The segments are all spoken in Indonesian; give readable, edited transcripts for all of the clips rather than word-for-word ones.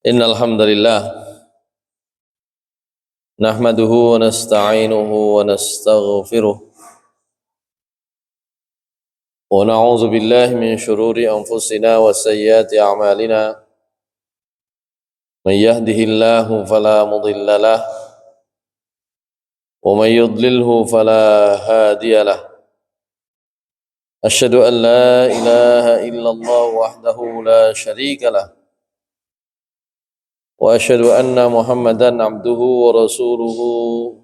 Innal hamdalillah nahmaduhu wa nasta'inuhu wa nastaghfiruh wa na'udzu billahi min shururi anfusina wa sayyiati a'malina may yahdihillahu fala mudilla lahu wa may yudlilhu fala hadiya lahu asyhadu an la ilaha illallah wahdahu la syarika lahu wa asyhadu anna Muhammadan abduhu wa rasuluhu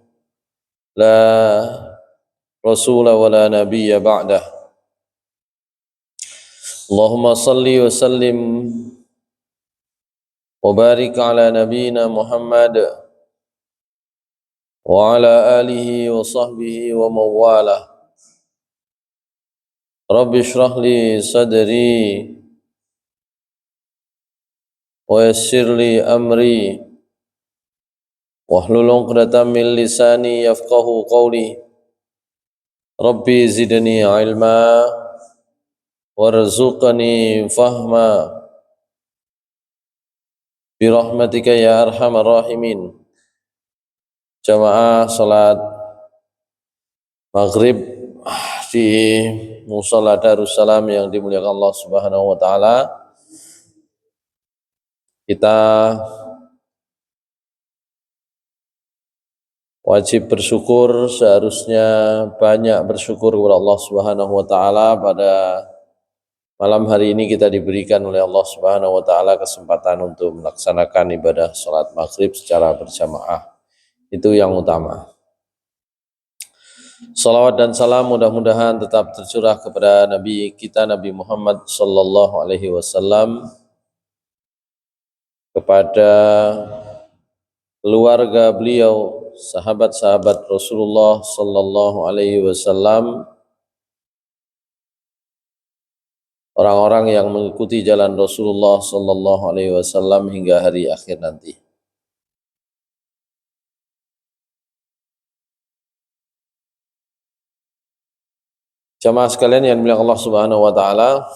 la rasula wa la nabiyya ba'dah. Allahumma salli wa sallim wa barik ala nabiyyina Muhammad wa ala alihi wa sahbihi wa mawalah. Rabbi shrah li sadri wa yassir li amri wahlul 'uqdatam min lisani yafqahu qawli. Rabbi zidni ilma warzuqni fahma birahmatika ya arhamar rahimin. Jamaah salat maghrib di Mushola Darussalam yang dimuliakan Allah Subhanahu wa taala. Kita wajib bersyukur, seharusnya banyak bersyukur kepada Allah Subhanahu wa taala. Pada malam hari ini kita diberikan oleh Allah Subhanahu wa taala kesempatan untuk melaksanakan ibadah salat maghrib secara berjamaah. Itu yang utama. Salawat dan salam mudah-mudahan tetap tercurah kepada Nabi kita Nabi Muhammad sallallahu alaihi wasallam, kepada keluarga beliau, sahabat-sahabat Rasulullah sallallahu alaihi wasallam, orang-orang yang mengikuti jalan Rasulullah sallallahu alaihi wasallam hingga hari akhir nanti. Jamaah sekalian yang dimuliakan Allah Subhanahu wa taala,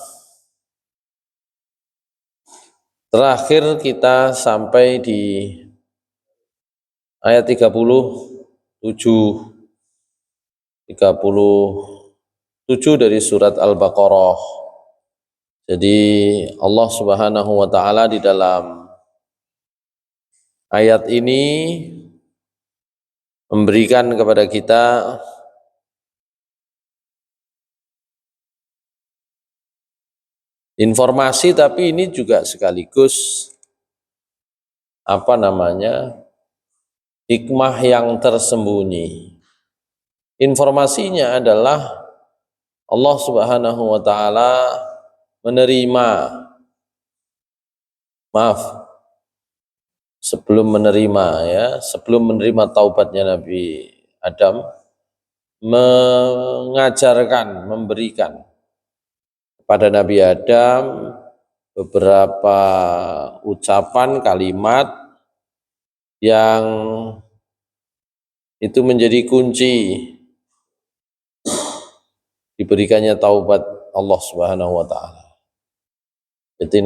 terakhir kita sampai di ayat 37 dari surat Al-Baqarah. Jadi Allah Subhanahu wa taala di dalam ayat ini memberikan kepada kita informasi, tapi ini juga sekaligus hikmah yang tersembunyi. Informasinya adalah Allah Subhanahu wa taala sebelum menerima taubatnya Nabi Adam, memberikan pada Nabi Adam beberapa ucapan kalimat yang itu menjadi kunci diberikannya taubat Allah Subhanahu wa taala. Jadi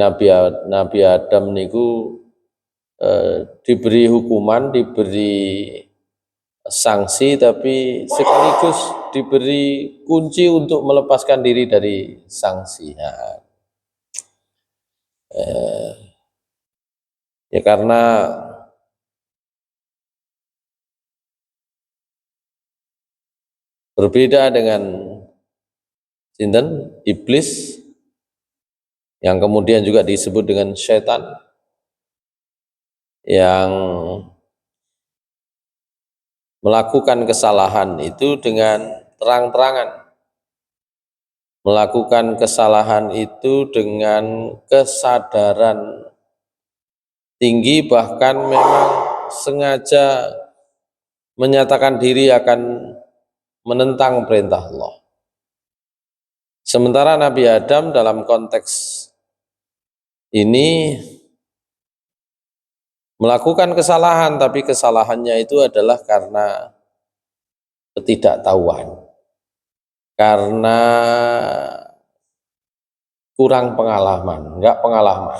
Nabi Adam niku diberi hukuman, diberi sanksi, tapi sekaligus diberi kunci untuk melepaskan diri dari sanksi. Ya karena berbeda dengan iblis yang kemudian juga disebut dengan syaitan, yang melakukan kesalahan itu dengan terang-terangan, melakukan kesalahan itu dengan kesadaran tinggi, bahkan memang sengaja menyatakan diri akan menentang perintah Allah. Sementara Nabi Adam dalam konteks ini melakukan kesalahan, tapi kesalahannya itu adalah karena ketidaktahuan, karena kurang pengalaman, enggak pengalaman,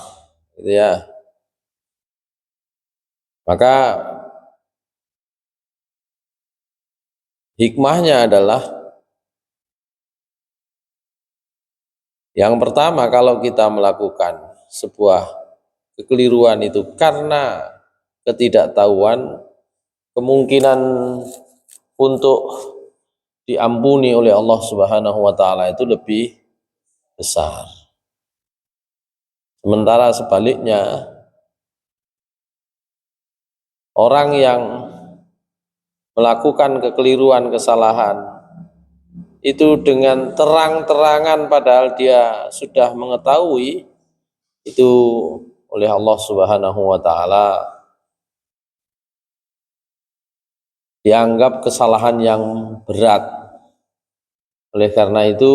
gitu ya. Maka hikmahnya adalah yang pertama, kalau kita melakukan sebuah kekeliruan itu karena ketidaktahuan, kemungkinan untuk diampuni oleh Allah Subhanahu wa taala itu lebih besar. Sementara sebaliknya, orang yang melakukan kekeliruan, kesalahan itu dengan terang-terangan padahal dia sudah mengetahui itu oleh Allah Subhanahu wa taala dianggap kesalahan yang berat. Oleh karena itu,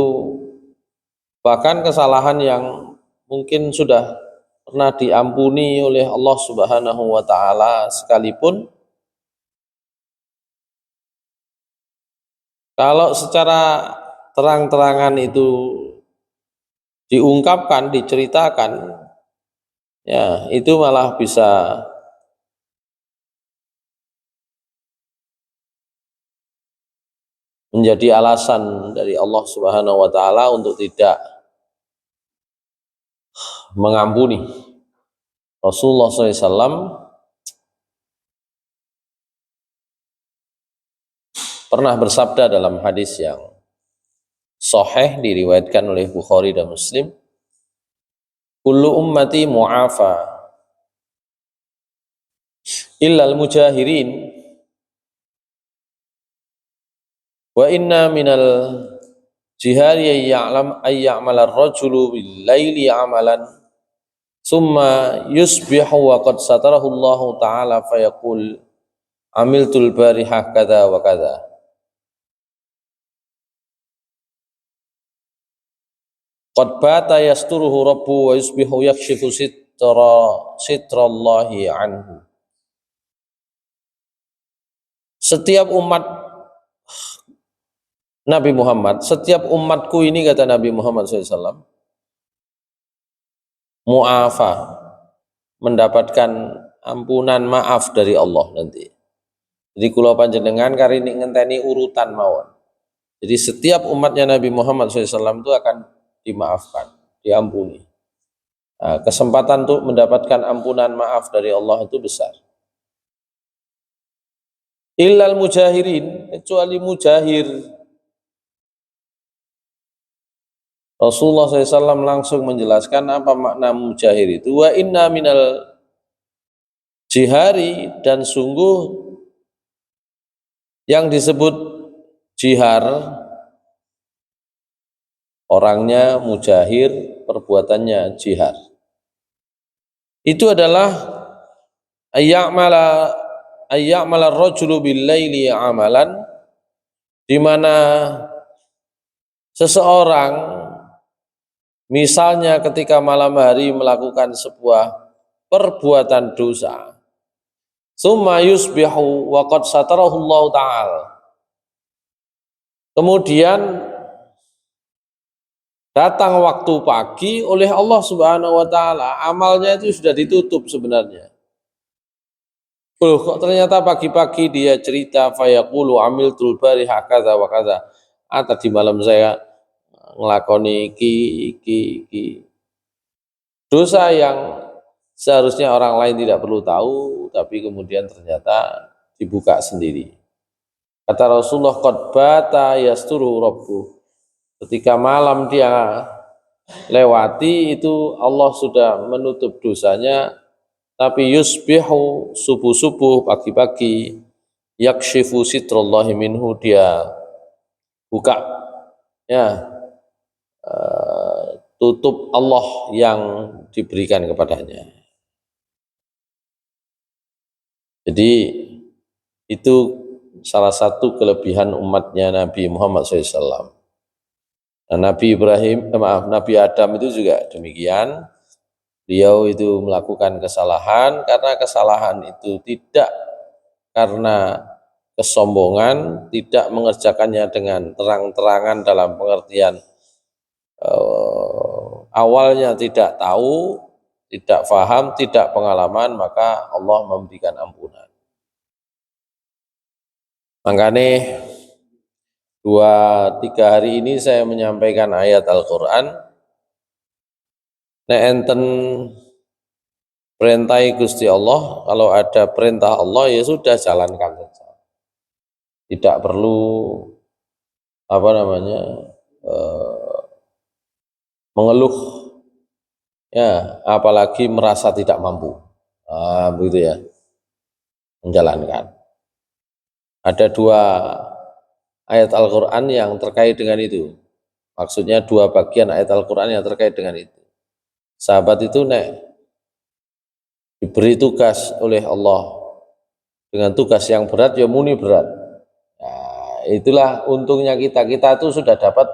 bahkan kesalahan yang mungkin sudah pernah diampuni oleh Allah Subhanahu wa taala sekalipun, kalau secara terang-terangan itu diungkapkan, diceritakan, ya itu malah bisa menjadi alasan dari Allah Subhanahu wa taala untuk tidak mengampuni. Rasulullah SAW pernah bersabda dalam hadis yang sahih diriwayatkan oleh Bukhari dan Muslim, kullu ummati mu'afa illal mujahirin wa inna minal jihari ya'mal ar-rajulu bil laili amalan summa yusbihu wa qad satarahu Allah ta'ala fayaqul amiltul barihah kada wa kada. Qad bata yasturuhu rabbu wa yusbihu yakshifu sitrallahi anhu. Setiap umat Nabi Muhammad, setiap umatku ini, kata Nabi Muhammad SAW, mu'afa, mendapatkan ampunan, maaf dari Allah nanti. Jadi kula panjenengan kari ini ngenteni urutan mawon. Jadi setiap umatnya Nabi Muhammad SAW itu akan dimaafkan, diampuni. Nah, kesempatan untuk mendapatkan ampunan, maaf dari Allah itu besar. Illal mujahirin, kecuali mujahir. Rasulullah SAW langsung menjelaskan apa makna mujahir itu. Wa inna minal jihari, dan sungguh yang disebut jihar, orangnya mujahir, perbuatannya jihar, itu adalah ayya'mala ar-rajulu bil laili amalan, di mana seseorang misalnya ketika malam hari melakukan sebuah perbuatan dosa, summa yusbihu wa qad satarahu Allah ta'ala, kemudian datang waktu pagi oleh Allah Subhanahu wa taala, amalnya itu sudah ditutup sebenarnya. Kok ternyata pagi-pagi dia cerita fayaqulu amiltul bariha kadza wa kadza. Tadi malam saya ngelakoni iki. Dosa yang seharusnya orang lain tidak perlu tahu, tapi kemudian ternyata dibuka sendiri. Kata Rasulullah, qad bata yasturu rabbuh. Ketika malam dia lewati itu, Allah sudah menutup dosanya, tapi yusbihu, subuh-subuh, pagi-pagi, yakshifu sitrallahi minhu, dia buka, ya, tutup Allah yang diberikan kepadanya. Jadi itu salah satu kelebihan umatnya Nabi Muhammad SAW. Nah, Nabi Adam itu juga demikian. Beliau itu melakukan kesalahan, karena kesalahan itu tidak karena kesombongan, tidak mengerjakannya dengan terang-terangan dalam pengertian awalnya tidak tahu, tidak faham, tidak pengalaman, maka Allah memberikan ampunan. Makanya 2-3 hari ini saya menyampaikan ayat Al-Quran. Nek enten perintah Gusti Allah, kalau ada perintah Allah ya sudah jalankan saja. Tidak perlu mengeluh, ya, apalagi merasa tidak mampu. Begitu ya, menjalankan. Ada 2 ayat Al-Quran yang terkait dengan itu. Maksudnya 2 bagian ayat Al-Quran yang terkait dengan itu. Sahabat itu diberi tugas oleh Allah dengan tugas yang berat, ya muni berat. Nah, itulah untungnya kita itu sudah dapat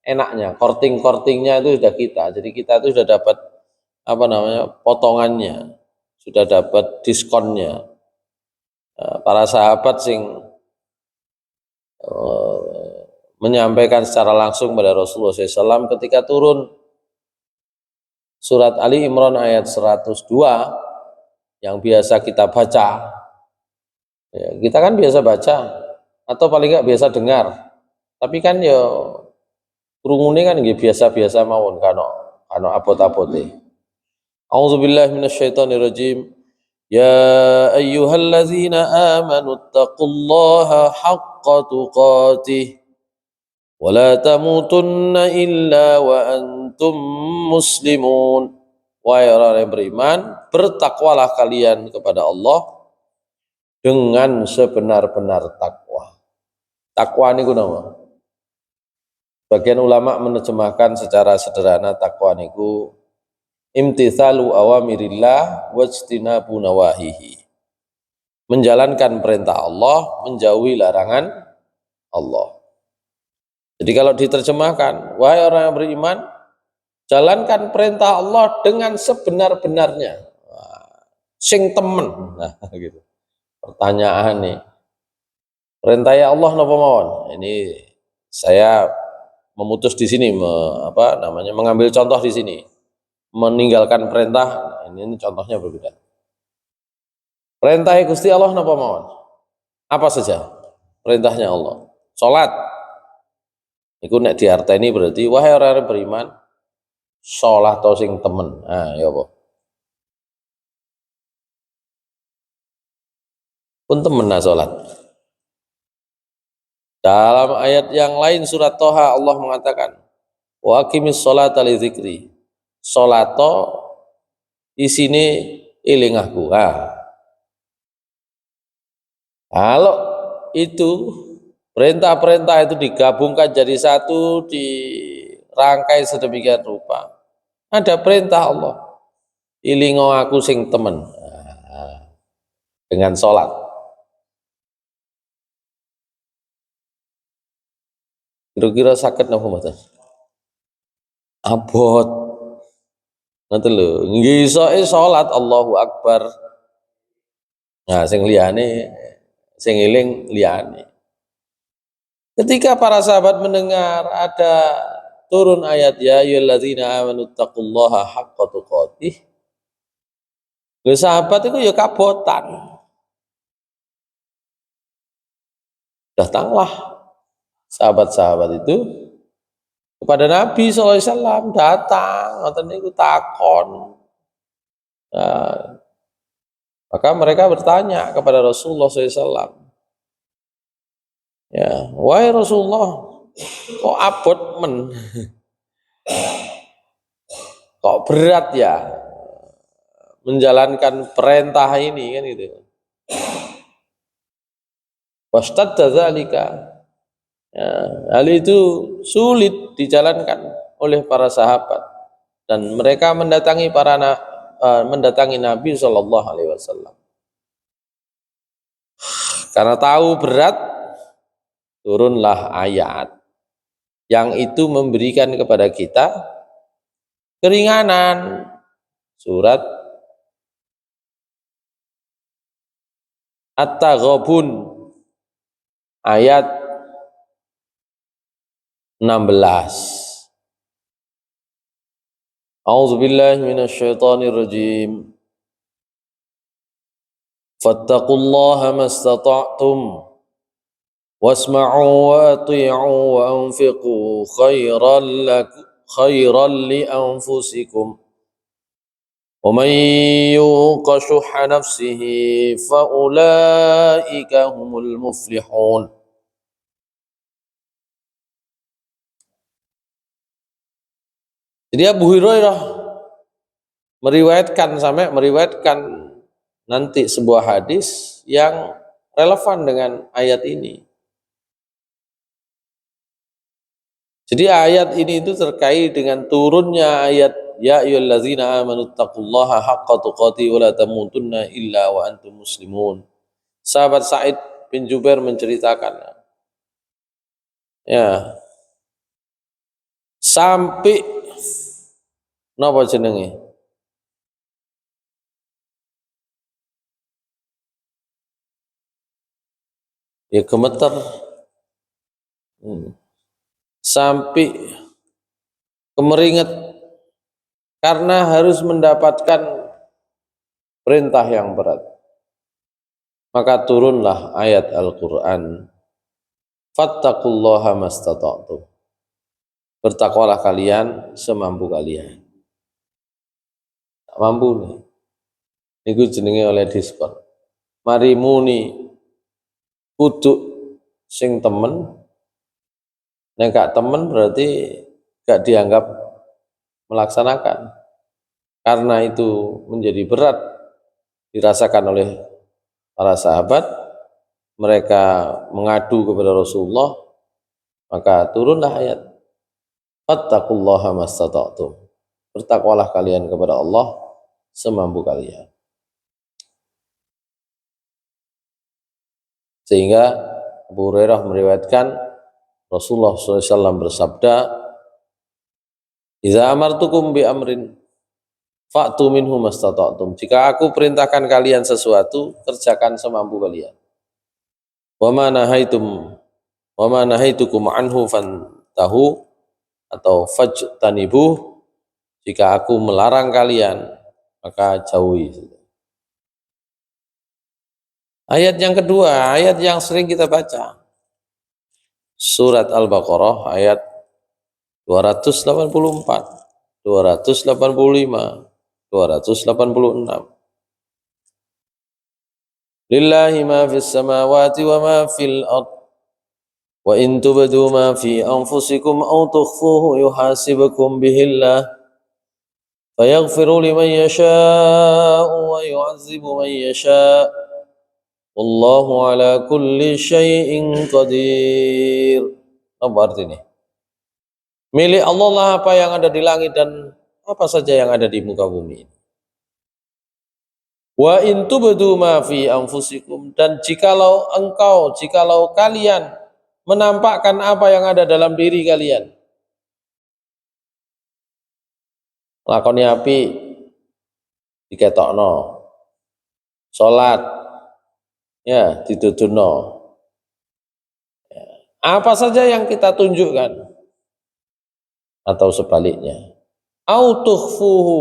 enaknya, kortingnya itu sudah kita. Jadi kita itu sudah dapat potongannya, sudah dapat diskonnya. Para sahabat menyampaikan secara langsung pada Rasulullah SAW ketika turun surat Ali Imran ayat 102 yang biasa kita baca. Ya, kita kan biasa baca atau paling nggak biasa dengar. Tapi kan ya krungune kan nggih biasa-biasa mawon kano abot-abote. A'udzubillahi minasyaitonirrajim. Ya ayyuhalladzina amanu taqullaha haqqa tuqatih wa la tamutunna illa wa antum muslimun. Wahai orang yang beriman, bertakwalah kalian kepada Allah dengan sebenar-benar takwa. Takwa niku napa? Bagian ulama menerjemahkan secara sederhana takwa niku imtithalu awamirillah wajtinabu nawahihi. Menjalankan perintah Allah, menjauhi larangan Allah. Jadi kalau diterjemahkan, wahai orang yang beriman, jalankan perintah Allah dengan sebenar-benarnya. Sing temen. Nah, gitu. Pertanyaan nih. Perintah ya Allah napa mawon? Ini saya memutus di sini mengambil contoh di sini. Meninggalkan perintah, ini contohnya berbeda. Perintah Gusti Allah napa mawon? Apa saja perintahnya Allah? Salat. Iku nek diarteni berarti wahai orang beriman, salat to sing temen. Ya apa? Pun temen salat. Dalam ayat yang lain surat Toha Allah mengatakan, wa aqimis sholata li dzikri. Sholato isine eling aku. Kalau itu perintah-perintah itu digabungkan jadi satu, dirangkai sedemikian rupa. Ada perintah Allah, ilingo aku sing temen, dengan sholat. Kira-kira sakit napa mboten? Abot. Ngoten lho, nggih isoke salat Allahu Akbar. Nah, sing liyane sing eling liyane. Ketika para sahabat mendengar ada turun ayat ya ayyuhalladzina amanu taqullaha haqqa tuqatih. Lho sahabat itu ya kabotan. Datanglah sahabat-sahabat itu kepada Nabi SAW, datang, ngoten niku takon. Nah, maka mereka bertanya kepada Rasulullah SAW, ya, wahai Rasulullah, kok abot kok berat ya menjalankan perintah ini kan gitu. Wastadza dzalika. Ya, hal itu sulit dijalankan oleh para sahabat dan mereka mendatangi Nabi Shallallahu Alaihi Wasallam. Karena tahu berat, turunlah ayat yang itu memberikan kepada kita keringanan. Surat At-Taghabun ayat 16. A'udzu billahi minasyaitonir rajim. Fattaqullaha mastata'tum wasma'u wa ati'u wa anfiqu khairan li anfusikum. Wa man yuqa shuhha nafsihi fa ulaika humul muflihun. Jadi Abu Hurairah meriwayatkan nanti sebuah hadis yang relevan dengan ayat ini. Jadi ayat ini itu terkait dengan turunnya ayat ya ayyuhallazina amanu taqullaha haqqa tuqatih wa la tamutunna illa wa antum muslimun. Sahabat Sa'id bin Jubair menceritakan, ya, sampai napa jenenge? Ya gemeter. Sampai kemeringet karena harus mendapatkan perintah yang berat. Maka turunlah ayat Al-Qur'an. Fattaqullaha mastata'tum. Bertakwalah kalian semampu kalian. Tak mampu nih. Niku jenenge oleh diskon. Mari muni kudu sing temen. Nek gak temen berarti gak dianggap melaksanakan. Karena itu menjadi berat dirasakan oleh para sahabat, mereka mengadu kepada Rasulullah, maka turunlah ayat fattaqullaha mastata'tum. Bertakwalah kalian kepada Allah semampu kalian. Sehingga Abu Hurairah meriwayatkan Rasulullah SAW bersabda, "Idza amartukum bi amrin fa'tu minhu mastata'tum." Jika aku perintahkan kalian sesuatu, kerjakan semampu kalian. Wa ma nahaitukum anhu fantahu atau fajtanibuh. Jika aku melarang kalian, maka jauhi. Ayat yang kedua, ayat yang sering kita baca. Surat Al-Baqarah ayat 284, 285, 286. Lillahi ma fis samawati wa ma fil ard. Wa in tubdu ma fi anfusikum aw tukhfuhu yuhasibukum bihillah. Fayaghfiru liman yasha'u wa yu'adzibu man yasha'. Wallahu ala kulli syai'in qadir. Apa artinya? Milik Allah lah apa yang ada di langit dan apa saja yang ada di muka bumi. Wa in tubdu ma fi anfusikum, dan jikalau kalian menampakkan apa yang ada dalam diri kalian. Lakoni api diketokno. Salat ya dituduhno. Apa saja yang kita tunjukkan atau sebaliknya. Au tukhfuhu,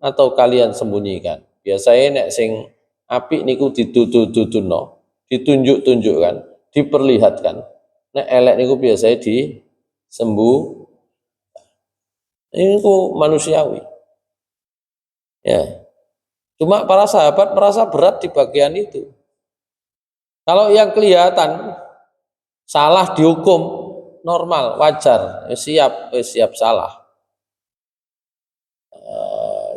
atau kalian sembunyikan. Biasanya nek sing apik niku dituduh-tuduhno, ditunjuk-tunjukkan, diperlihatkan. Nek elek niku biasanya disembuh. Ini manusiawi. Ya. Cuma para sahabat merasa berat di bagian itu. Kalau yang kelihatan salah dihukum normal, wajar, siap salah.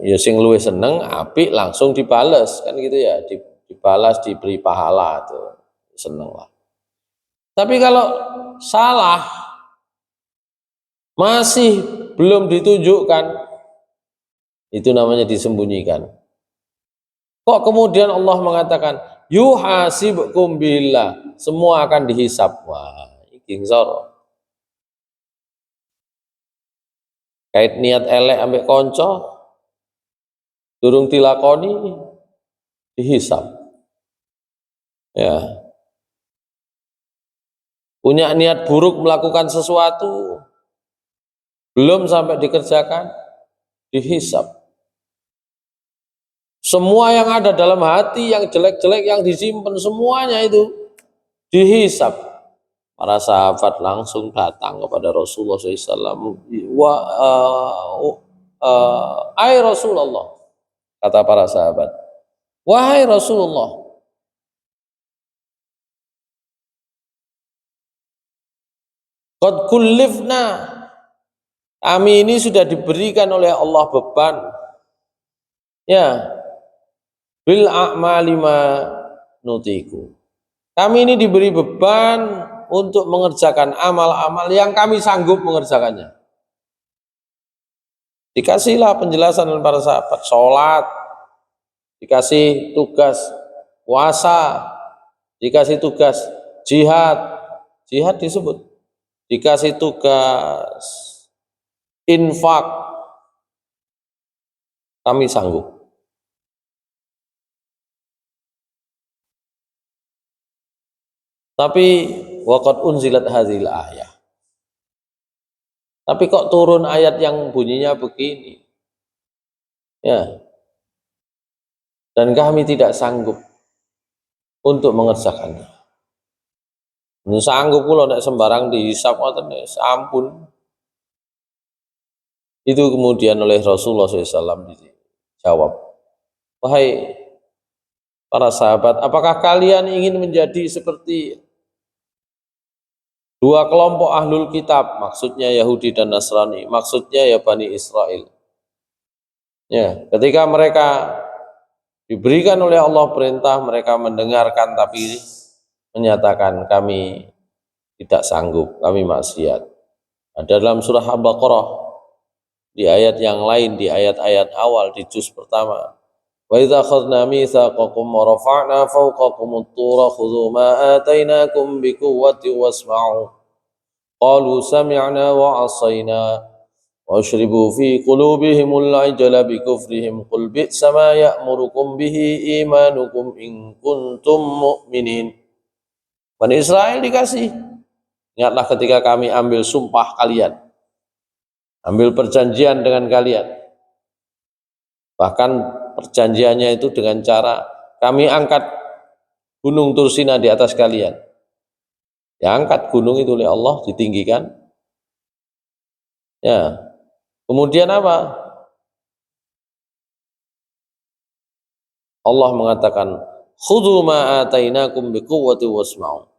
Ya sing luwih seneng apik langsung dibales kan gitu ya, dibalas, diberi pahala tuh. Seneng lah. Tapi kalau salah masih belum ditunjukkan, itu namanya disembunyikan. Kok kemudian Allah mengatakan yuhasibkum billah, semua akan dihisab. Wah, iki ngisor. Kait niat elek ambek konco durung dilakoni dihisab. Ya. Punya niat buruk melakukan sesuatu belum sampai dikerjakan dihisab. Semua yang ada dalam hati, yang jelek-jelek, yang disimpan, semuanya itu dihisab. Para sahabat langsung datang kepada Rasulullah SAW. Ai Rasulullah, kata para sahabat, wahai Rasulullah, qad kullifna, kami ini sudah diberikan oleh Allah beban, ya, bil a'mali ma nutiku. Kami ini diberi beban untuk mengerjakan amal-amal yang kami sanggup mengerjakannya. Dikasihlah penjelasan oleh para sahabat, sholat, dikasih tugas puasa, dikasih tugas jihad, jihad disebut, dikasih tugas infak, kami sanggup. Tapi waqad unzilat hadhil ayah. Tapi kok turun ayat yang bunyinya begini? Ya. Dan kami tidak sanggup untuk mengerjakannya. Sanggup pula nek sembarang dihisab ngoten ampun. Itu kemudian oleh Rasulullah SAW dijawab, wahai para sahabat, apakah kalian ingin menjadi seperti dua kelompok ahlul kitab, maksudnya Yahudi dan Nasrani, maksudnya ya Bani Israel. Ya, ketika mereka diberikan oleh Allah perintah, mereka mendengarkan tapi menyatakan kami tidak sanggup, kami maksiat. Ada dalam surah Al-Baqarah, di ayat yang lain, di ayat-ayat awal di juz pertama. Wa idza akhadna mitsaqakum wa rafa'na fawqakum at-tura khudhu ma atainakum biquwwatin wasma'u. Qalu sami'na wa 'asayna wa asyribu fi qulubihimul 'ijla bikufrihim qul bi'sa ma ya'murukum bihi imanukum in kuntum mu'minin. Bani Israel dikasih, ingatlah ketika kami ambil sumpah kalian, ambil perjanjian dengan kalian, bahkan perjanjiannya itu dengan cara kami angkat gunung Tursina di atas kalian. Ya, angkat gunung itu oleh Allah, ditinggikan. Ya. Kemudian apa? Allah mengatakan, khudhu ma atainakum biquwwati wasma'u.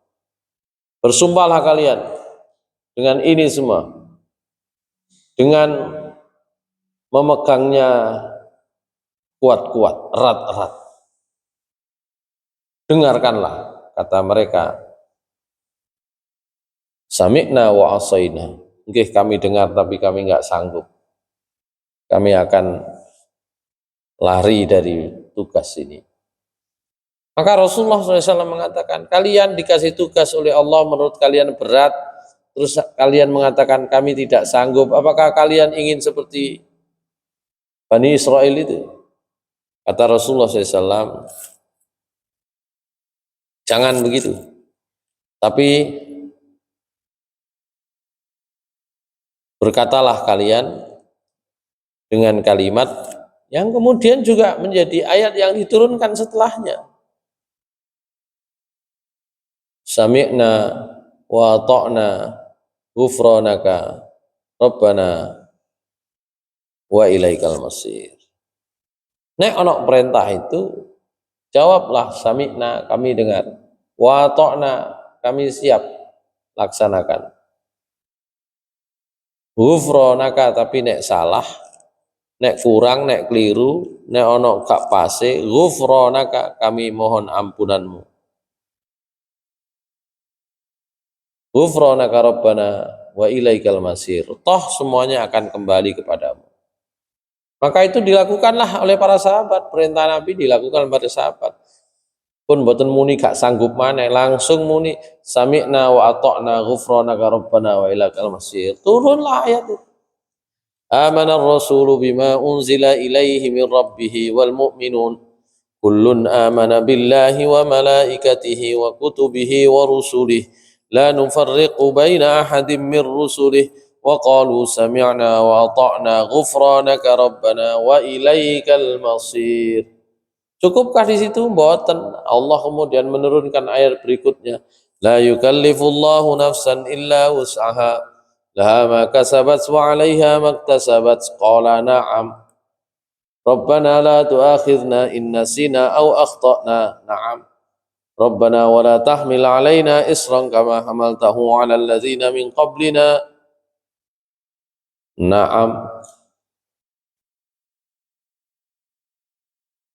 Bersumpahlah kalian dengan ini semua, dengan memegangnya kuat-kuat, erat-erat. Dengarkanlah, kata mereka, sami'na wa asayna. Nggih, kami dengar tapi kami enggak sanggup. Kami akan lari dari tugas ini. Maka Rasulullah SAW mengatakan, kalian dikasih tugas oleh Allah menurut kalian berat, terus kalian mengatakan kami tidak sanggup. Apakah kalian ingin seperti Bani Israel itu? Kata Rasulullah SAW, jangan begitu. Tapi berkatalah kalian dengan kalimat yang kemudian juga menjadi ayat yang diturunkan setelahnya. Sami'na wa ta'na ghufranaka Rabbana wa ilaikal masir. Nek ana perintah itu, jawablah sami'na, kami dengar, wa ta'na, kami siap laksanakan. Ghufranaka, tapi nek salah, nek kurang, nek keliru, nek ana gak pase, ghufranaka, kami mohon ampunanmu. Ghufranaka Rabbana wa ilaikal masir. Toh semuanya akan kembali kepadamu. Maka itu dilakukanlah oleh para sahabat. Perintah Nabi dilakukan pada sahabat. Pun boten muni gak sanggup maneh, langsung muni sami'na wa ata'na ghufranaka Rabbana wa ilaikal masir. Turunlah ayat itu. Amana ar-rasulu bima unzila ilaihi min rabbih wal mu'minun kullun amana billahi wa malaikatihi wa kutubihi wa rusulihi la nufarriqu baina ahadin min rusulihi وقالوا سمعنا وأطعنا غفرانك ربنا وإليك المصير. Cukupkah di situ? Mboten. Allah kemudian menurunkan ayat berikutnya. La yukallifullahu nafsan illa wus'aha. Laha ma kasabat wa 'alaiha maktasabat. Qala na'am. Rabbana la tu'akhidna in nasina aw akhtana. Na'am. Rabbana wa la tahmil 'alaina isran kama hamaltahu 'alal ladzina min qablina. Na'am.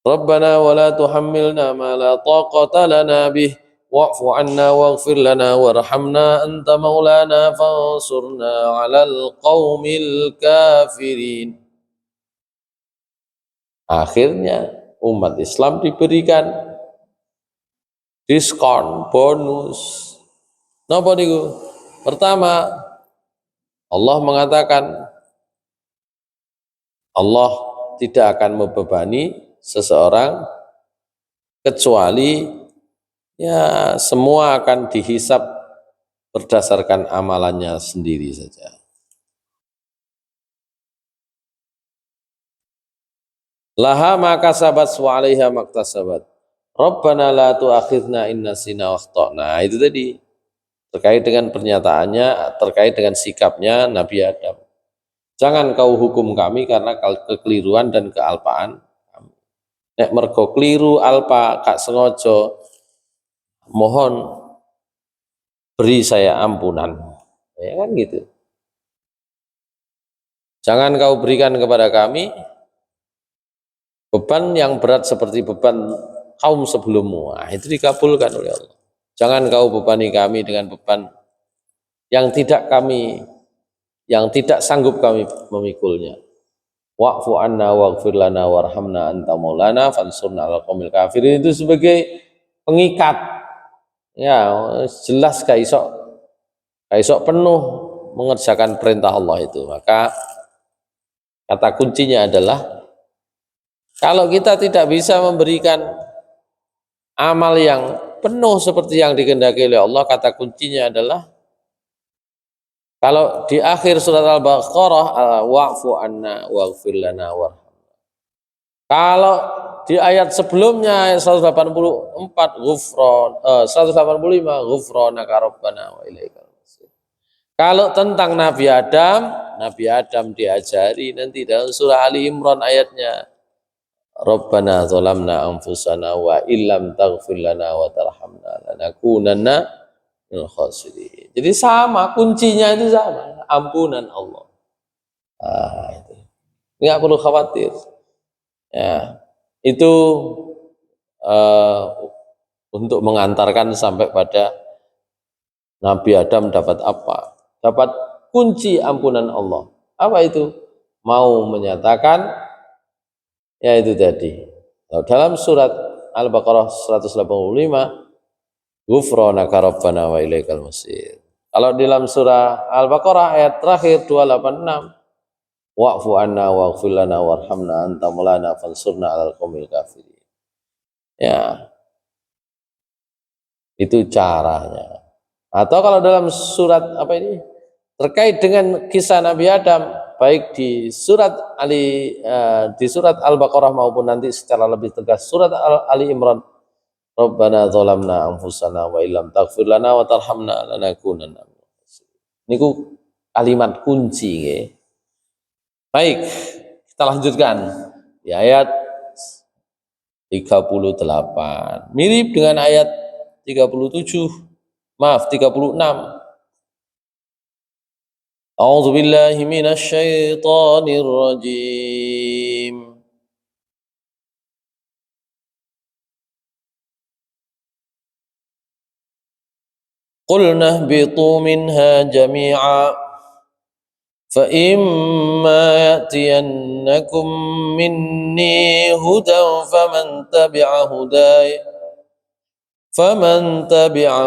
Rabbana wa la tuhammilna ma la taqata lana bih wa'fu 'anna waghfir lana warhamna anta maulana fansurna 'alal qaumil kafirin. Akhirnya umat Islam diberikan diskon, bonus. Napa niku? Pertama, Allah mengatakan Allah tidak akan membebani seseorang kecuali ya semua akan dihisap berdasarkan amalannya sendiri saja. Laha ma kasabat wa 'alaiha maktasabat. Rabbana la tu'akhidna in nasina wa akhtana. Itu tadi terkait dengan pernyataannya, terkait dengan sikapnya Nabi Adam. Jangan kau hukum kami karena kekeliruan dan kealpaan kami. Nek mergo keliru alpa kak sengojo, mohon beri saya ampunan. Ya kan gitu. Jangan kau berikan kepada kami beban yang berat seperti beban kaum sebelummu. Nah, itu dikabulkan oleh Allah. Jangan kau bebani kami dengan beban yang tidak sanggup kami memikulnya. Wa'fu anna waghfir lana warhamna anta maulana fansurna 'alal qaumil kafirin. Itu sebagai pengikat. Ya, jelas gak iso penuh mengerjakan perintah Allah itu. Maka kata kuncinya adalah kalau kita tidak bisa memberikan amal yang penuh seperti yang dikehendaki oleh Allah, kata kuncinya adalah kalau di akhir surat Al-Baqarah wa'fu anna waghfir lana warhamna. Kalau di ayat sebelumnya ayat 184 185 ghufranaka rabbana wa ilaikal masir. Kalau tentang Nabi Adam diajari nanti dalam surah Ali Imran ayatnya Rabbana zalamna anfusana wa illam taghfir lana wa tarhamna lanakunanna minal khasirin. Jadi sama, kuncinya itu sama, ampunan Allah. Itu. Nggak perlu khawatir. Ya, itu untuk mengantarkan sampai pada Nabi Adam dapat apa? Dapat kunci ampunan Allah. Apa itu? Mau menyatakan, ya itu tadi. Dalam surat Al-Baqarah 185, Ghufranaka Rabbana wa ilaikal masir. Kalau dalam surah Al-Baqarah ayat terakhir 286, wa'fu anna waghfir lana warhamna anta maulana fansurna 'alal qaumil kafirin. Ya. Itu caranya. Atau kalau dalam surat apa ini? Terkait dengan kisah Nabi Adam, baik di surat Al-Baqarah maupun nanti secara lebih tegas surat Ali Imran, Rabbana zalamna anfusana wa illam taghfir lana wa tarhamna lanakunanna minal khasirin. Niku kalimat kunci nggih. Baik, kita lanjutkan di ayat 38. Mirip dengan ayat 36. A'udzu billahi minasy syaithanir rajim. Qulna ihbitu minha jami'a fa imma ya'tiyannakum minni hudan faman tabi'a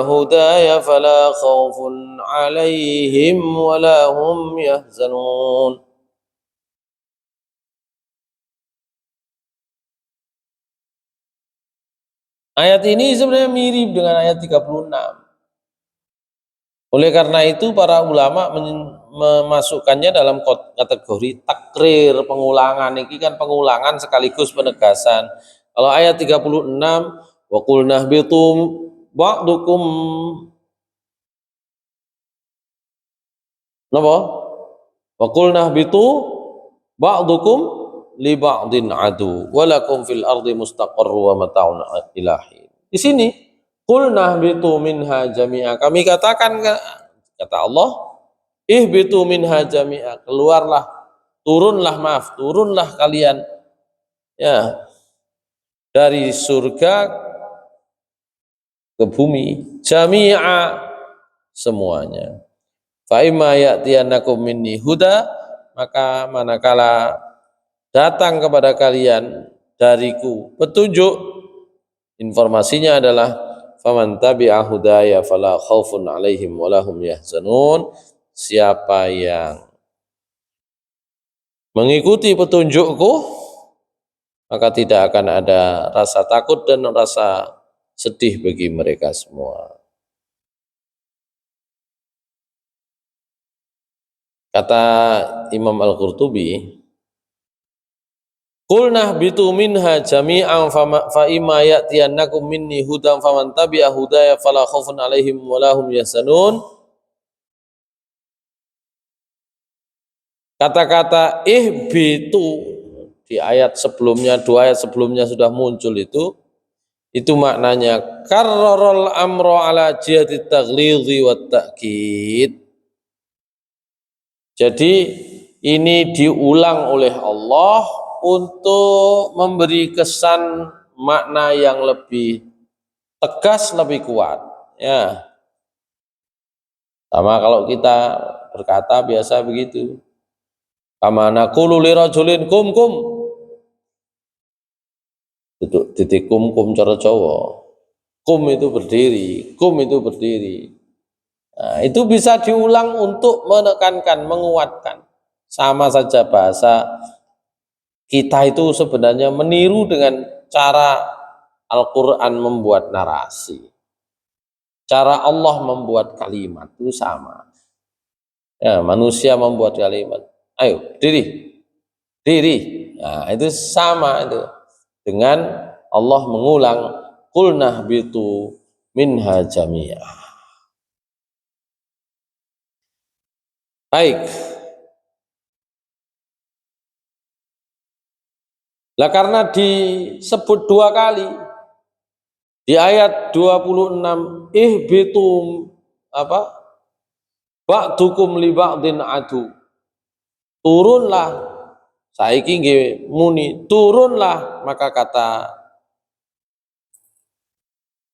hudaya fala khawfun 'alaihim wala hum yahzanun. Ayat ini sebenarnya mirip dengan ayat 36. Oleh karena itu para ulama memasukkannya dalam kategori takrir, pengulangan. Ini kan pengulangan sekaligus penegasan. Kalau ayat 36, wa qulna ihbitu ba'dukum napa? Wa qulna ihbitu ba'dukum li ba'din adu wa lakum fil ardi mustaqarru wa mata'un ilahi. Di sini qulna ihbitu minha jami'a. Kami katakan, kata Allah, ihbitu minha jami'a, turunlah kalian ya dari surga ke bumi, jami'a, semuanya. Fa imma ya'tiyannakum minni huda, maka manakala datang kepada kalian dariku petunjuk, informasinya adalah faman tabi'a hudaya fala khaufun 'alaihim wa lahum yahzanun. Siapa yang mengikuti petunjukku, maka tidak akan ada rasa takut dan rasa sedih bagi mereka semua. Kata Imam Al-Qurtubi, qulna ihbitu minha jami'an fa imma ya'tiyannakum minni hudan faman tabi'a hudaya fala khaufun 'alaihim wa lahum yahzanun. Kata-kata ihbitu di ayat sebelumnya, 2 ayat sebelumnya sudah muncul itu maknanya karrarul amra ala jihati taghlidhi wa ta'kid. Jadi ini diulang oleh Allah untuk memberi kesan makna yang lebih tegas, lebih kuat. Ya, sama kalau kita berkata biasa begitu. Kama naqulu li rajulin kum kum. Duduk titik kum cara Jawa. Kum itu berdiri, kum itu berdiri. Nah, itu bisa diulang untuk menekankan, menguatkan. Sama saja bahasa kita itu sebenarnya meniru dengan cara Al-Quran membuat narasi. Cara Allah membuat kalimat itu sama. Ya, manusia membuat kalimat. Ayo, diri. Nah, itu sama itu. Dengan Allah mengulang, qulna ihbitu minha jami'ah. Baik. Lah karena disebut 2 kali di ayat 26, ihbitu apa? Ba'dukum li ba'din adu. Turunlah, saiki nggih muni, turunlah, maka kata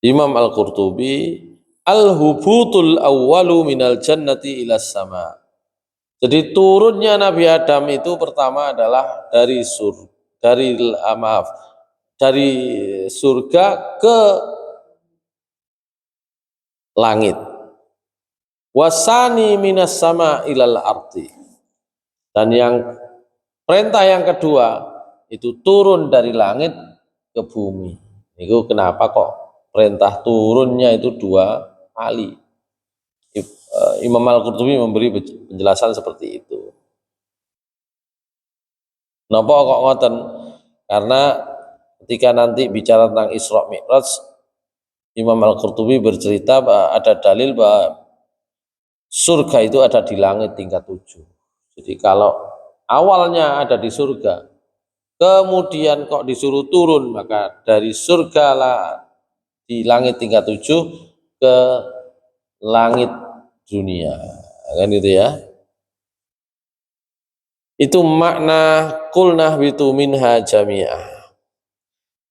Imam Al-Qurtubi, al-hubutul awwalu minal jannati ilas sama. Jadi turunnya Nabi Adam itu pertama adalah dari surga ke langit. Wasani minas sama ilal ardi. Dan perintah yang kedua itu turun dari langit ke bumi. Itu kenapa kok perintah turunnya itu 2 kali? Imam Al-Qurtubi memberi penjelasan seperti itu. Napa kok ngoten? Karena ketika nanti bicara tentang Isra Mi'raj, Imam Al-Qurtubi bercerita bahwa ada dalil bahwa surga itu ada di langit tingkat 7. Jadi kalau awalnya ada di surga, kemudian kok disuruh turun, maka dari surga lah di langit tingkat 7 ke langit dunia, kan gitu ya. Itu makna qulna ihbitu minha jami'ah.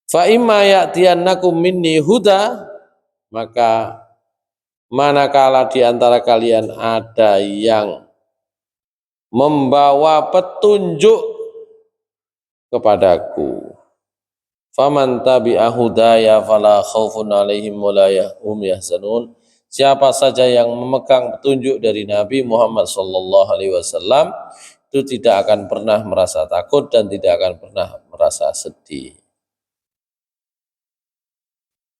Fa imma ya'tiyannakum minni huda, maka manakala di antara kalian ada yang membawa petunjuk kepadaku, faman tabi'a hudaya fala khaufun 'alaihim wa la hum yahzanun. Siapa saja yang memegang petunjuk dari Nabi Muhammad sallallahu alaihi wasallam itu tidak akan pernah merasa takut dan tidak akan pernah merasa sedih.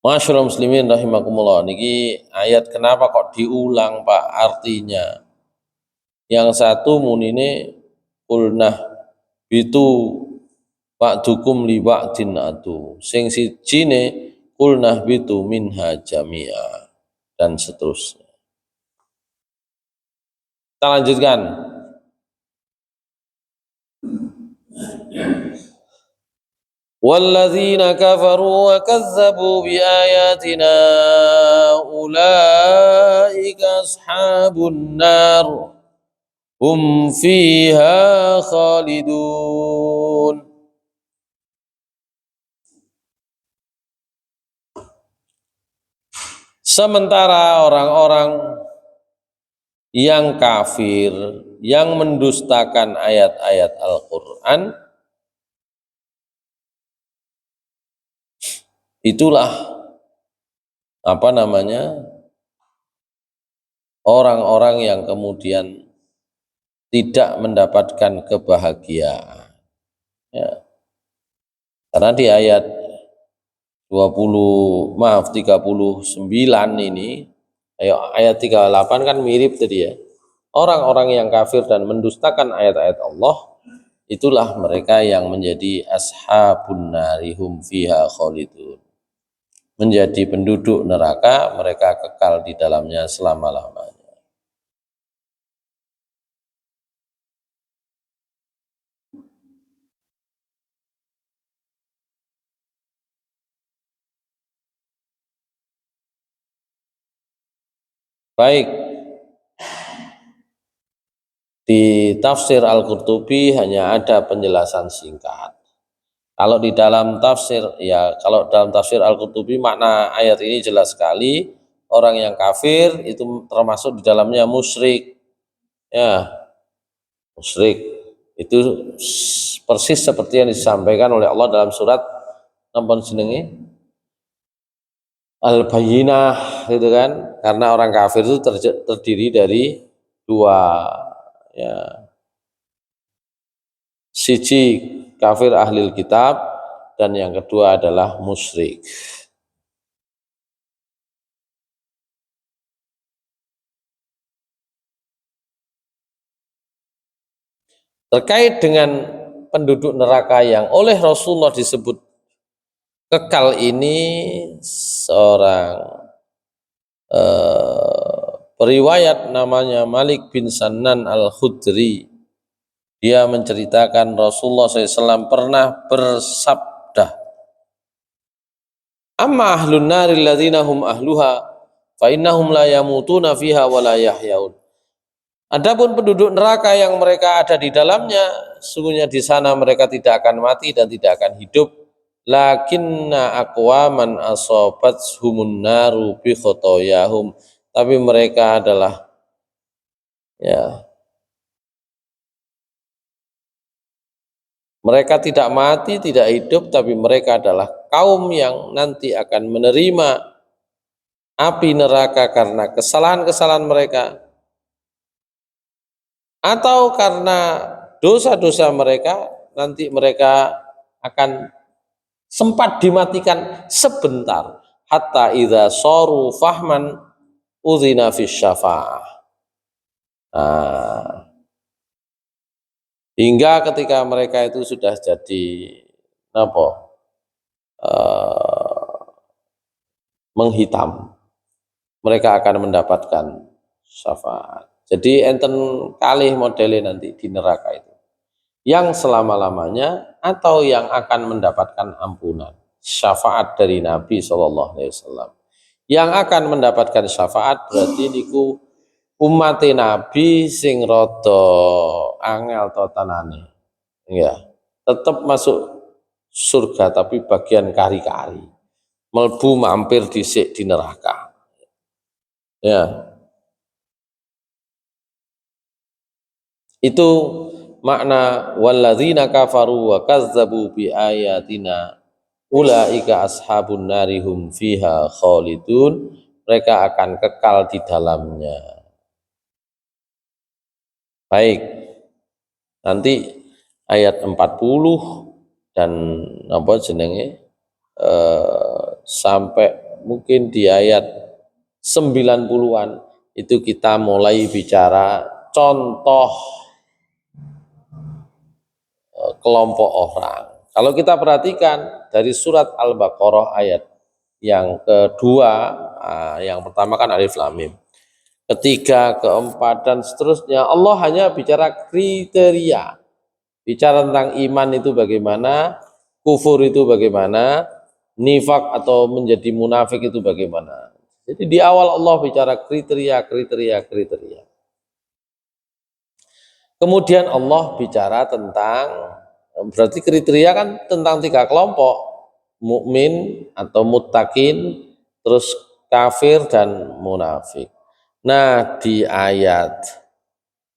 Masyaallah muslimin rahimakumullah, niki ayat kenapa kok diulang Pak artinya? Yang satu munine kulnah bitu ba'dukum li ba'din adu. Sing sijine kulnah bitu minha jami'a dan seterusnya. Kita lanjutkan. Walladzina kafaru wa kazzabu bi ayatina ulaika ashabun nar hum fiha khalidun. Sementara orang-orang yang kafir, yang mendustakan ayat-ayat Al-Quran, itulah orang-orang yang kemudian tidak mendapatkan kebahagiaan. Ya. Karena di ayat 39 ini, ayat 38 kan mirip tadi ya. Orang-orang yang kafir dan mendustakan ayat-ayat Allah, itulah mereka yang menjadi ashabun nari hum fiha khalidun. Menjadi penduduk neraka, mereka kekal di dalamnya selama-lamanya. Baik, di tafsir Al-Qurtubi hanya ada penjelasan singkat. Kalau dalam tafsir Al-Qurtubi makna ayat ini jelas sekali, orang yang kafir itu termasuk di dalamnya musyrik. Ya, musyrik itu persis seperti yang disampaikan oleh Allah dalam surat nampun jenenge Al-Bayyinah, gitu kan, karena orang kafir itu terdiri dari dua, ya, siji kafir ahlil kitab dan yang kedua adalah musyrik. Terkait dengan penduduk neraka yang oleh Rasulullah disebut kekal ini, seorang periwayat namanya Malik bin Sannan al-Khudri, dia menceritakan Rasulullah SAW pernah bersabda, amma ahlun naril ladzina hum ahluha fa innahum la yamutuna fiha wa la yahyaun. Adapun penduduk neraka yang mereka ada di dalamnya, sungguhnya di sana mereka tidak akan mati dan tidak akan hidup. Lakinna aqwaman asabathumun naru bi khotoyahum. Tapi mereka adalah, ya, mereka tidak mati, tidak hidup, tapi mereka adalah kaum yang nanti akan menerima api neraka karena kesalahan-kesalahan mereka, atau karena dosa-dosa mereka, nanti mereka akan sempat dimatikan sebentar, hatta idza saru fahman udzina fis syafa'ah. Nah, hingga ketika mereka itu sudah jadi menghitam, mereka akan mendapatkan syafaat. Jadi enten kalih modelnya nanti di neraka itu, yang selama-lamanya atau yang akan mendapatkan ampunan syafaat dari Nabi SAW. Yang akan mendapatkan syafaat berarti niku umat Nabi sing rada angel totanane, ya, tetap masuk surga tapi bagian kari-kari, melbu mampir dhisik di neraka, ya. Itu makna walladzina kafaru wa kazzabu bi ayatina ulaika ashabun nari hum fiha khalidun. Mereka akan kekal di dalamnya. Baik, nanti ayat 40 dan sampai mungkin di ayat 90-an itu kita mulai bicara contoh kelompok orang. Kalau kita perhatikan dari surat Al-Baqarah ayat yang kedua, yang pertama kan Alif Lam Mim, ketiga, keempat, dan seterusnya, Allah hanya bicara kriteria, bicara tentang iman itu bagaimana, kufur itu bagaimana, nifak atau menjadi munafik itu bagaimana. Jadi di awal Allah bicara kriteria. Kemudian Allah bicara tentang, berarti kriteria kan tentang tiga kelompok, mukmin atau muttaqin, terus kafir dan munafik. Nah, di ayat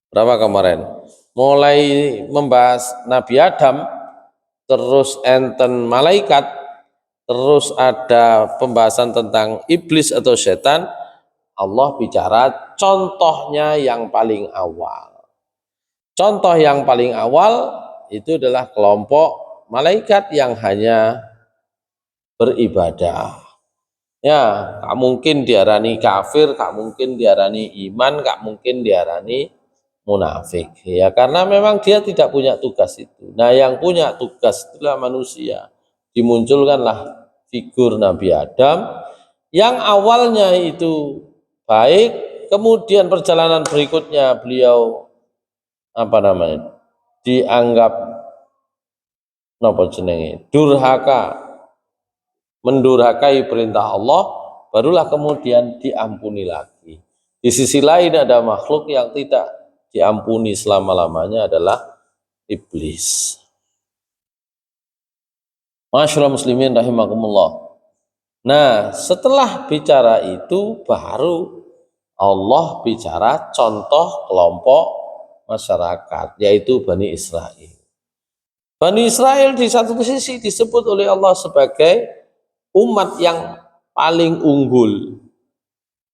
berapa kemarin? Mulai membahas Nabi Adam, terus enten malaikat, terus ada pembahasan tentang iblis atau setan. Allah bicara contohnya yang paling awal. Contoh yang paling awal itu adalah kelompok malaikat yang hanya beribadah. Ya, gak mungkin diarani kafir, gak mungkin diarani iman, gak mungkin diarani munafik. Ya, karena memang dia tidak punya tugas itu. Nah, yang punya tugas itulah manusia. Dimunculkanlah figur Nabi Adam yang awalnya itu baik, kemudian perjalanan berikutnya beliau dianggap durhaka, mendurhakai perintah Allah, barulah kemudian diampuni lagi. Di sisi lain ada makhluk yang tidak diampuni selama-lamanya, adalah iblis. Masyaallah muslimin rahimakumullah. Nah, setelah bicara itu baru Allah bicara contoh kelompok masyarakat, yaitu Bani Israel. Bani Israel di satu sisi disebut oleh Allah sebagai umat yang paling unggul.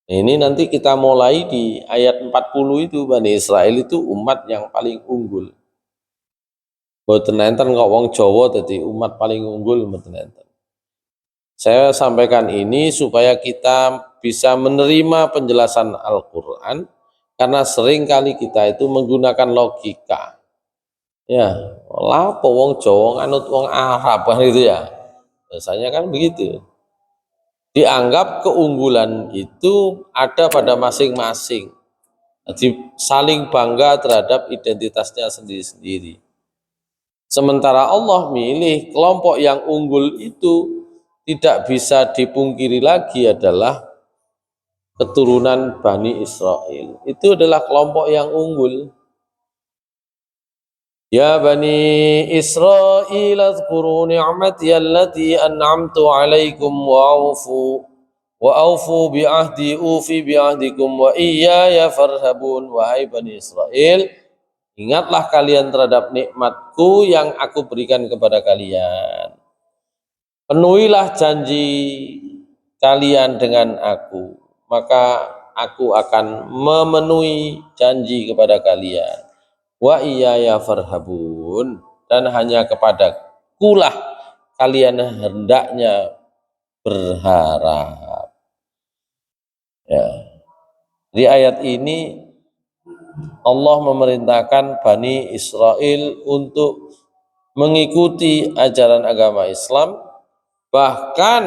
Ini nanti kita mulai di ayat 40 itu, Bani Israel itu umat yang paling unggul. Mboten enten kok wong Jawa dadi umat paling unggul, mboten enten. Saya sampaikan ini supaya kita bisa menerima penjelasan Al-Qur'an, karena sering kali kita itu menggunakan logika. Ya, lapo wong Jawa nganut wong Arab kan itu ya. Biasanya kan begitu. Dianggap keunggulan itu ada pada masing-masing. Jadi saling bangga terhadap identitasnya sendiri-sendiri. Sementara Allah milih kelompok yang unggul itu tidak bisa dipungkiri lagi adalah keturunan Bani Israel. Itu adalah kelompok yang unggul. Ya Bani Israel azkuru ni'mati allati an'amtu alaikum wa aufu bi'ahdi ufi bi'ahdikum wa iyaya farhabun. Wahai Bani Israel, ingatlah kalian terhadap nikmatku yang aku berikan kepada kalian. Penuhilah janji kalian dengan aku, maka aku akan memenuhi janji kepada kalian. Wa iyaya farhabun, dan hanya kepadakulah kalian hendaknya berharap. Ya. Di ayat ini Allah memerintahkan Bani Israel untuk mengikuti ajaran agama Islam. Bahkan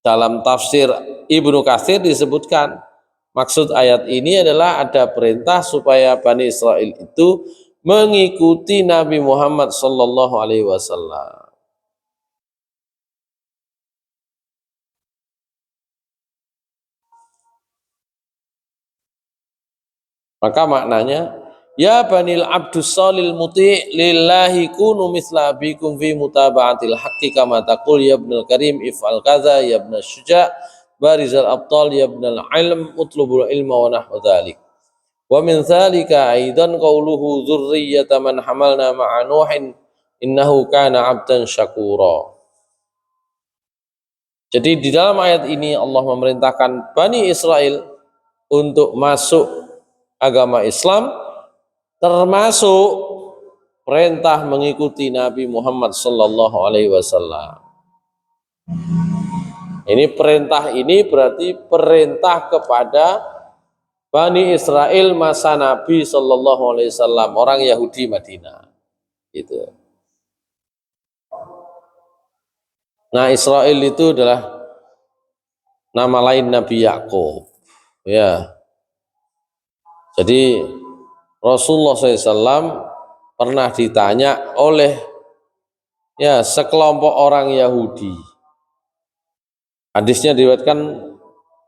dalam tafsir Ibnu Katsir disebutkan, maksud ayat ini adalah ada perintah supaya Bani Israel itu mengikuti Nabi Muhammad sallallahu alaihi wasallam. Maka maknanya, ya banil abdus salil muti' lillahi kunu misla abikum fi mutaba'atil haqqi kama taqul ya ibnul karim if'al kadza ya ibnul syuja' barizal abtal ya ibnul ilm utlubul ilma wa nahwa dzalik. Wa min dzalika aidan qauluhu dzurriyyata man hamalna ma'a nuhin innahu kana 'abdan syakura. Jadi di dalam ayat ini Allah memerintahkan Bani Israel untuk masuk agama Islam, termasuk perintah mengikuti Nabi Muhammad sallallahu alaihi wasallam. Ini perintah ini berarti perintah kepada Bani Israel masa Nabi Shallallahu Alaihi Wasallam, orang Yahudi Madinah. Gitu. Nah, Israel itu adalah nama lain Nabi Yakub. Ya. Jadi Rasulullah SAW pernah ditanya oleh sekelompok orang Yahudi. Hadisnya diriwayatkan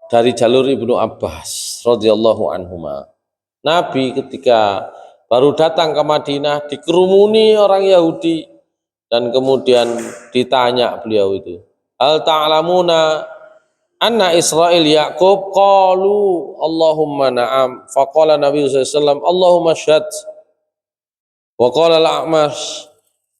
dari jalur Ibnu Abbas radhiyallahu anhuma. Nabi ketika baru datang ke Madinah dikerumuni orang Yahudi dan kemudian ditanya beliau itu, "Hal ta'lamuna anna Israil Yaqub?" Qalu Allahumma na'am. Faqala Nabi sallallahu alaihi wasallam, "Allahumma syhad." Wa qala al-A'mash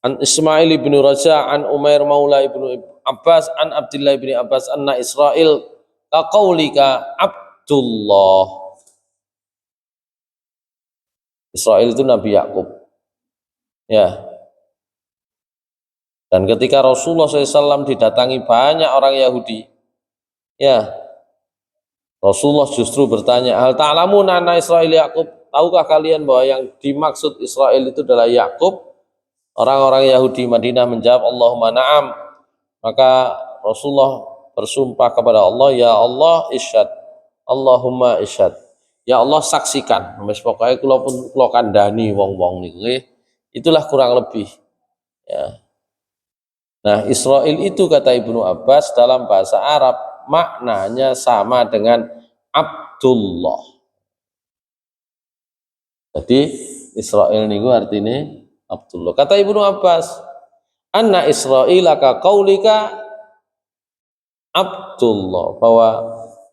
an Ismail ibn Raja an Umair maula ibnu Abbas an Abdullah ibn Abbas anna Israil kaqaulika Abdullah. Israil itu Nabi Yakub. Ya. Dan ketika Rasulullah SAW didatangi banyak orang Yahudi, ya, Rasulullah justru bertanya, "Hal ta'lamun anna Israil Yakub?" Tahukah kalian bahwa yang dimaksud Israil itu adalah Yakub? Orang-orang Yahudi Madinah menjawab, "Allahumma na'am." Maka Rasulullah bersumpah kepada Allah, "Ya Allah isyad, Allahumma isyad." Ya Allah saksikan. Wis pokoke kula kandhani wong-wong niku nggih. Itulah kurang lebih. Ya. Nah, Israil itu kata Ibnu Abbas dalam bahasa Arab maknanya sama dengan Abdullah. Jadi Israil niku artinya Abdullah. Kata Ibnu Abbas, "Anna Israila ka qaulika Abdullah," bahwa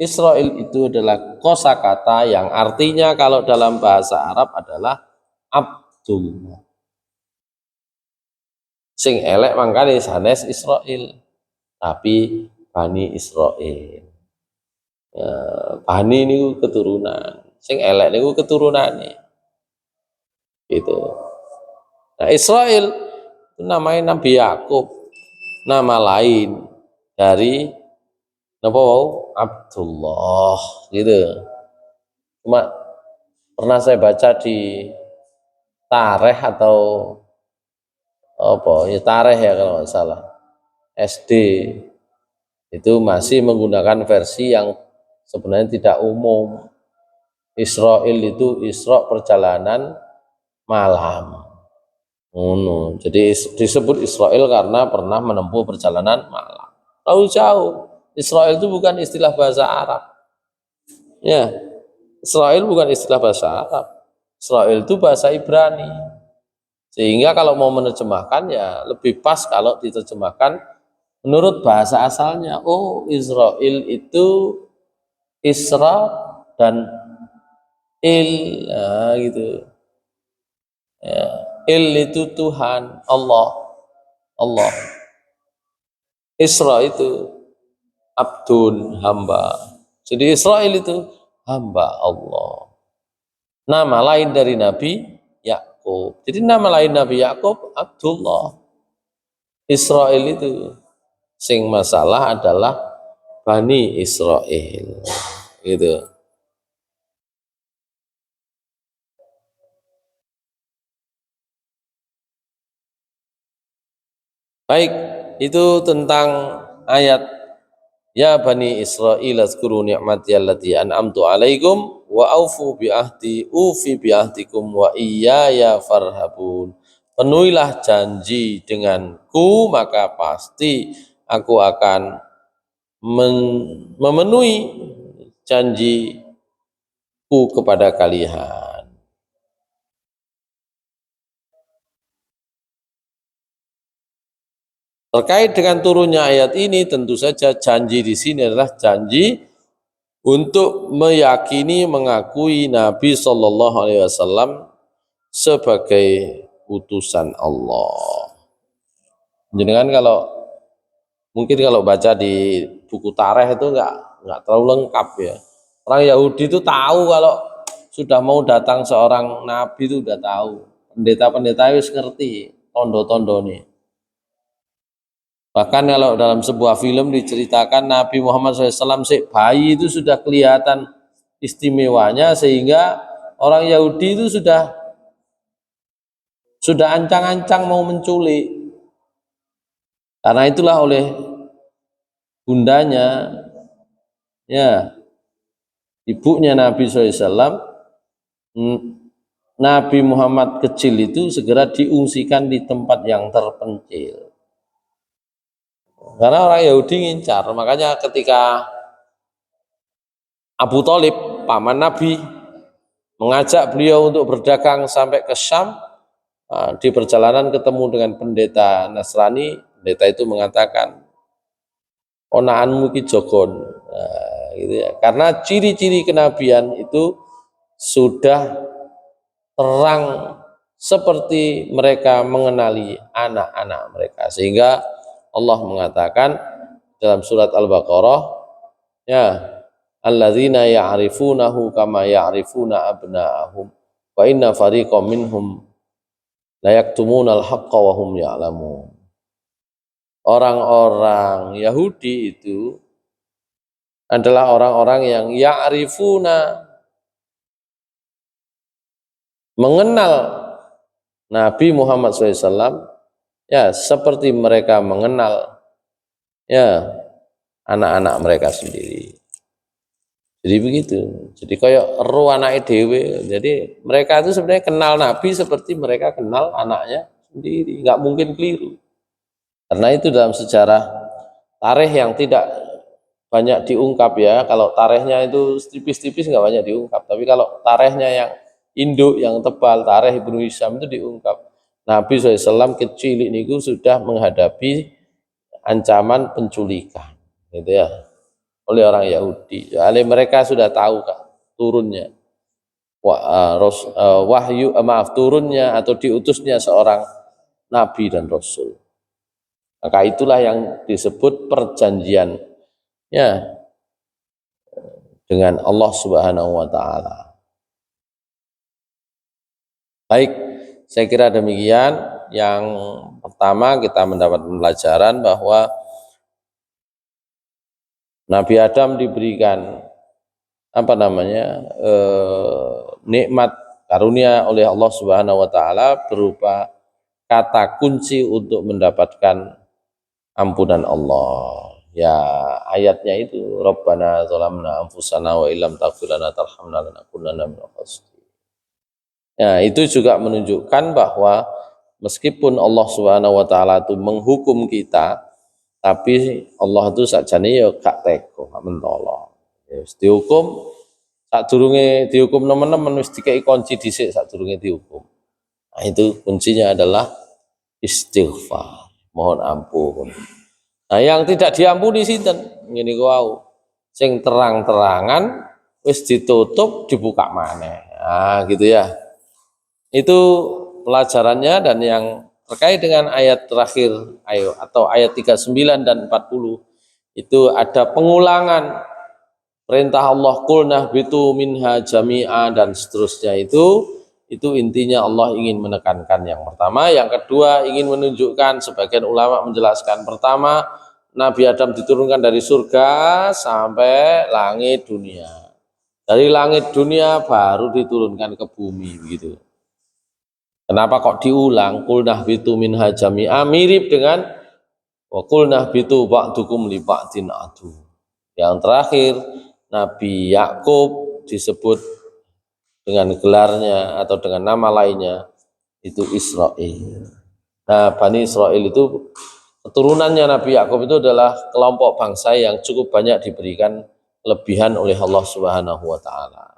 Israil itu adalah kosakata yang artinya kalau dalam bahasa Arab adalah Abdullah. Sing elek mangkane sanes Israil, tapi Bani Israil. Ya, Bani niku keturunan, sing elek niku keturunane. Gitu. Nah, Israil itu namanya Nabi Yakub, nama lain dari napa wau Abdullah gitu. Cuma pernah saya baca di tarikh atau apa ya tarikh ya kalau nggak salah SD itu masih menggunakan versi yang sebenarnya tidak umum. Israil itu Isra perjalanan malam. Jadi disebut Israil karena pernah menempuh perjalanan malam. Tahu jauh. Israil itu bukan istilah bahasa Arab. Ya, Israil bukan istilah bahasa Arab. Israil itu bahasa Ibrani. Sehingga kalau mau menerjemahkan ya lebih pas kalau diterjemahkan menurut bahasa asalnya. Oh, Israil itu Isra dan nah, gitu. Ya, itu Tuhan, Allah. Isra itu abdun, hamba. Jadi Israel itu hamba Allah. Nama lain dari Nabi Yakub. Jadi nama lain Nabi Yakub Abdullah. Israel itu sing masalah adalah Bani Israel. Gitu. Baik, itu tentang ayat ya Bani Israil azkuru ni'mati allati an'amtu alaikum wa aufu bi ahdi ufi bi ahdikum wa iyaya farhabun. Penuhilah janji denganku maka pasti aku akan memenuhi janjiku kepada kalian. Terkait dengan turunnya ayat ini, tentu saja janji di sini adalah janji untuk meyakini, mengakui Nabi Shallallahu Alaihi Wasallam sebagai utusan Allah. Jadi kan mungkin kalau baca di buku tarikh itu nggak terlalu lengkap ya. Orang Yahudi itu tahu kalau sudah mau datang seorang Nabi itu udah tahu. Pendeta-pendeta itu ngerti tondo-tondo nih. Bahkan kalau dalam sebuah film diceritakan Nabi Muhammad SAW bayi itu sudah kelihatan istimewanya sehingga orang Yahudi itu sudah ancang-ancang mau menculik. Karena itulah oleh bundanya, ya, ibunya Nabi SAW, Nabi Muhammad kecil itu segera diungsikan di tempat yang terpencil. Karena orang Yahudi ngincar, makanya ketika Abu Thalib, paman Nabi, mengajak beliau untuk berdagang sampai ke Syam, di perjalanan ketemu dengan pendeta Nasrani, pendeta itu mengatakan, onaanmu ki jogon, gitu ya. Karena ciri-ciri kenabian itu sudah terang seperti mereka mengenali anak-anak mereka, sehingga Allah mengatakan dalam surat Al-Baqarah, ya, alladzina ya'rifunahu kama ya'rifuna abna'ahum wa inna fariqam minhum la yaktumunal haqqa wa hum ya'lamun. Orang-orang Yahudi itu adalah orang-orang yang ya'rifuna, mengenal Nabi Muhammad SAW, ya, seperti mereka mengenal, ya, anak-anak mereka sendiri. Jadi begitu. Jadi kayak ero anake dhewe. Jadi mereka itu sebenarnya kenal Nabi seperti mereka kenal anaknya sendiri. Nggak mungkin keliru. Karena itu dalam sejarah tarikh yang tidak banyak diungkap, ya. Kalau tarikhnya itu tipis-tipis nggak banyak diungkap. Tapi kalau tarikhnya yang induk, yang tebal, tarikh Ibnu Hisham itu diungkap. Nabi SAW kecil ini sudah menghadapi ancaman penculikan, gitu ya, oleh orang Yahudi. Oleh mereka sudah tahu turunnya turunnya atau diutusnya seorang nabi dan rasul. Maka itulah yang disebut perjanjian, ya, dengan Allah Subhanahu wa taala. Baik, saya kira demikian. Yang pertama kita mendapat pelajaran bahwa Nabi Adam diberikan nikmat karunia oleh Allah Subhanahu wa taala berupa kata kunci untuk mendapatkan ampunan Allah. Ya, ayatnya itu Rabbana zalamna anfusana wa illam taghfir lana tarhamna lanakunanna minal khasirin. Ya, itu juga menunjukkan bahwa meskipun Allah Subhanahu wa taala itu menghukum kita, tapi Allah itu sakjane ya gak tega, gak mentolo. Wis dihukum, sadurunge dihukum nemen-nemen wis dikei kunci dhisik sadurunge dihukum. Nah, itu kuncinya adalah istighfar, mohon ampun. Nah, yang tidak diampuni sinten? Ngene wau. Sing terang-terangan wis ditutup dibuka maneh. Nah, gitu ya. Itu pelajarannya. Dan yang terkait dengan ayat terakhir atau ayat 39 dan 40 itu ada pengulangan perintah Allah, qulnah bitu minha jami'a dan seterusnya. Itu intinya Allah ingin menekankan yang pertama. Yang kedua ingin menunjukkan, sebagian ulama menjelaskan, pertama Nabi Adam diturunkan dari surga sampai langit dunia. Dari langit dunia baru diturunkan ke bumi, begitu. Kenapa kok diulang? Qulnah bitu minha jami'a, mirip dengan wa qulnah bitu ba'dukum li ba'din adu. Yang terakhir Nabi Yakub disebut dengan gelarnya atau dengan nama lainnya itu Israel. Nah, Bani Israel itu keturunannya Nabi Yakub itu adalah kelompok bangsa yang cukup banyak diberikan kelebihan oleh Allah Subhanahu wa taala.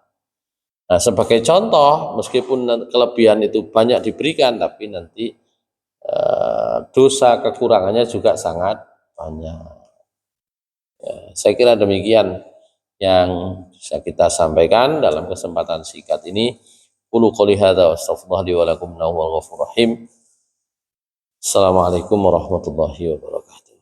Nah, sebagai contoh, meskipun kelebihan itu banyak diberikan, tapi nanti dosa kekurangannya juga sangat banyak. Ya, saya kira demikian yang bisa kita sampaikan dalam kesempatan singkat ini. Qulu qouli hadza wa astaghfirullah li wa lakum innahu huwal ghafurur rahim. Assalamualaikum warahmatullahi wabarakatuh.